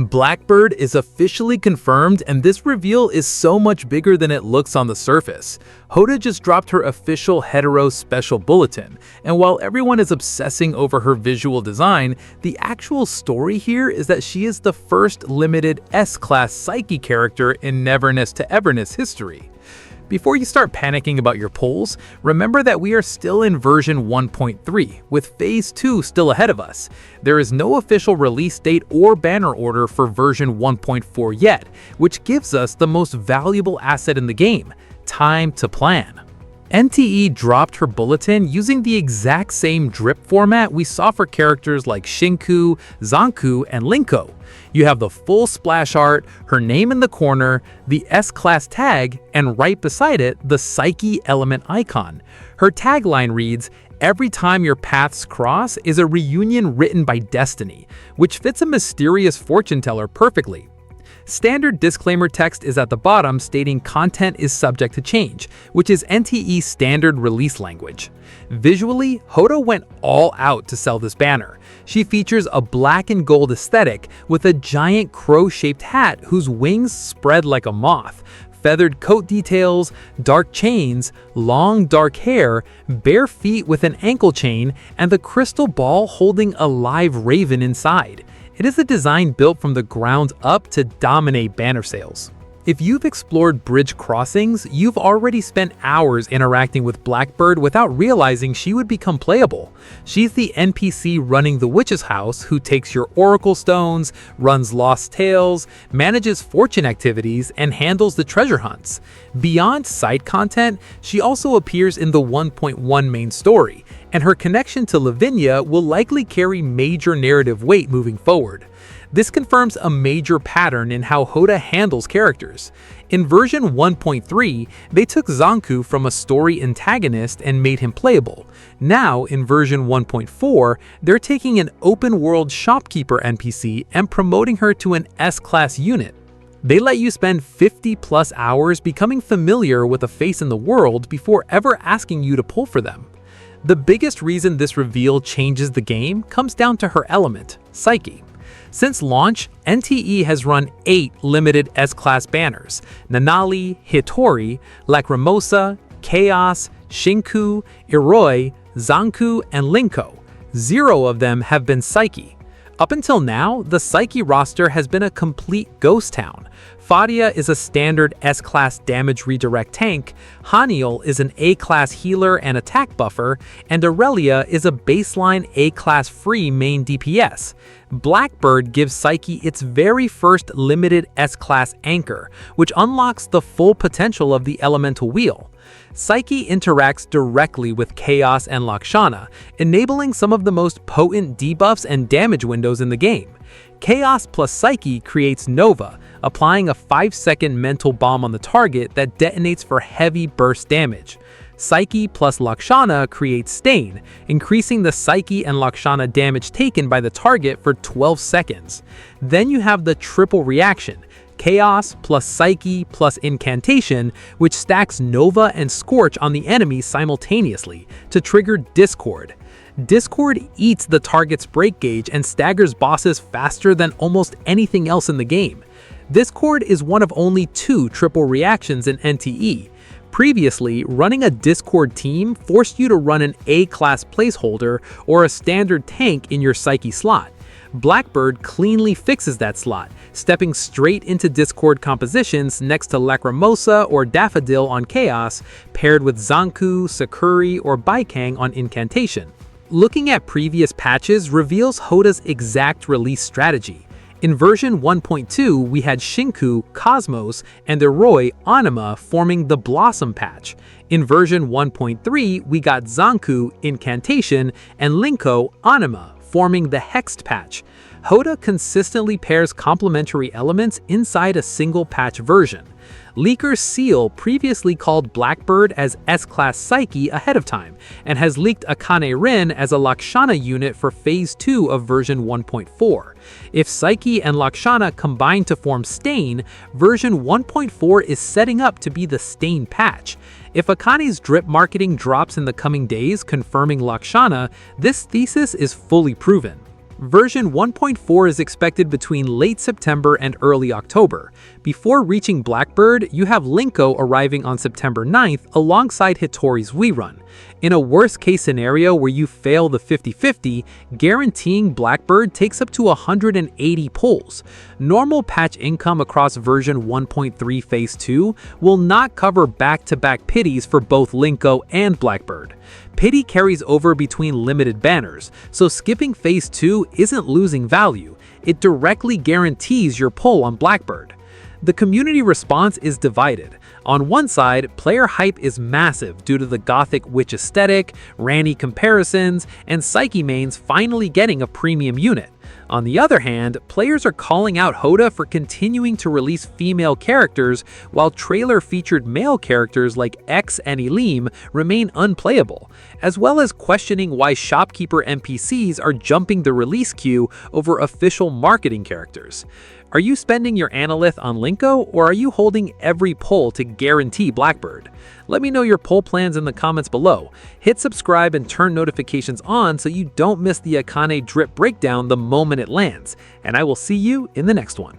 Blackbird is officially confirmed, and this reveal is so much bigger than it looks on the surface. Hoda just dropped her official hetero special bulletin, and while everyone is obsessing over her visual design, the actual story here is that she is the first limited S-Class Psyche character in Neverness to Everness history. Before you start panicking about your polls, remember that we are still in version 1.3, with Phase 2 still ahead of us. There is no official release date or banner order for version 1.4 yet, which gives us the most valuable asset in the game: time to plan. NTE dropped her bulletin using the exact same drip format we saw for characters like Shinku, Zanku, and Linko. You have the full splash art, her name in the corner, the S-Class tag, and right beside it, the Psyche element icon. Her tagline reads, "Every time your paths cross is a reunion written by destiny," which fits a mysterious fortune teller perfectly. Standard disclaimer text is at the bottom stating content is subject to change, which is NTE's standard release language. Visually, Hoda went all out to sell this banner. She features a black and gold aesthetic with a giant crow-shaped hat whose wings spread like a moth, feathered coat details, dark chains, long dark hair, bare feet with an ankle chain, and the crystal ball holding a live raven inside. It is a design built from the ground up to dominate banner sales. If you've explored bridge crossings, you've already spent hours interacting with Blackbird without realizing she would become playable. She's the NPC running the witch's house who takes your oracle stones, runs lost tales, manages fortune activities, and handles the treasure hunts. Beyond side content, she also appears in the 1.1 main story, and her connection to Lavinia will likely carry major narrative weight moving forward. This confirms a major pattern in how Hoda handles characters. In version 1.3, they took Zanku from a story antagonist and made him playable. Now, in version 1.4, they're taking an open-world shopkeeper NPC and promoting her to an S-Class unit. They let you spend 50+ hours becoming familiar with a face in the world before ever asking you to pull for them. The biggest reason this reveal changes the game comes down to her element, Psyche. Since launch, NTE has run 8 limited S-Class banners: Nanali, Hitori, Lacrimosa, Chaos, Shinku, Iroi, Zanku, and Linko. 0 of them have been Psyche. Up until now, the Psyche roster has been a complete ghost town. Fadia is a standard S-Class damage redirect tank, Haniel is an A-Class healer and attack buffer, and Aurelia is a baseline A-Class free main DPS. Blackbird gives Psyche its very first limited S-Class anchor, which unlocks the full potential of the elemental wheel. Psyche interacts directly with Chaos and Lakshana, enabling some of the most potent debuffs and damage windows in the game. Chaos plus Psyche creates Nova, applying a 5-second mental bomb on the target that detonates for heavy burst damage. Psyche plus Lakshana creates Stain, increasing the Psyche and Lakshana damage taken by the target for 12 seconds. Then you have the triple reaction: Chaos plus Psyche plus Incantation, which stacks Nova and Scorch on the enemy simultaneously to trigger Discord. Discord eats the target's break gauge and staggers bosses faster than almost anything else in the game. Discord is one of only 2 triple reactions in NTE. Previously, running a Discord team forced you to run an A-Class placeholder or a standard tank in your Psyche slot. Blackbird cleanly fixes that slot, stepping straight into Discord compositions next to Lacrimosa or Daffodil on Chaos, paired with Zanku, Sakuri, or Baikang on Incantation. Looking at previous patches reveals Hoda's exact release strategy. In version 1.2, we had Shinku, Cosmos, and Iroi, Anima forming the Blossom patch. In version 1.3, we got Zanku, Incantation, and Linko, Anima, forming the Hexed patch. Hoda consistently pairs complementary elements inside a single patch version. Leaker Seal previously called Blackbird as S-Class Psyche ahead of time, and has leaked Akane Rin as a Lakshana unit for Phase 2 of version 1.4. If Psyche and Lakshana combine to form Stain, version 1.4 is setting up to be the Stain patch. If Akane's drip marketing drops in the coming days confirming Lakshana, this thesis is fully proven. Version 1.4 is expected between late September and early October. Before reaching Blackbird, you have Linko arriving on September 9th alongside Hitori's rerun. In a worst-case scenario where you fail the 50-50, guaranteeing Blackbird takes up to 180 pulls. Normal patch income across version 1.3 Phase 2 will not cover back-to-back pities for both Linko and Blackbird. Pity carries over between limited banners, so skipping Phase 2 isn't losing value. It directly guarantees your pull on Blackbird. The community response is divided. On one side, player hype is massive due to the gothic witch aesthetic, Ranny comparisons, and Psyche mains finally getting a premium unit. On the other hand, players are calling out Hoda for continuing to release female characters, while trailer-featured male characters like X and Elim remain unplayable, as well as questioning why shopkeeper NPCs are jumping the release queue over official marketing characters. Are you spending your Anolith on Linko, or are you holding every pull to guarantee Blackbird? Let me know your pull plans in the comments below. Hit subscribe and turn notifications on so you don't miss the Akane drip breakdown the moment it lands, and I will see you in the next one.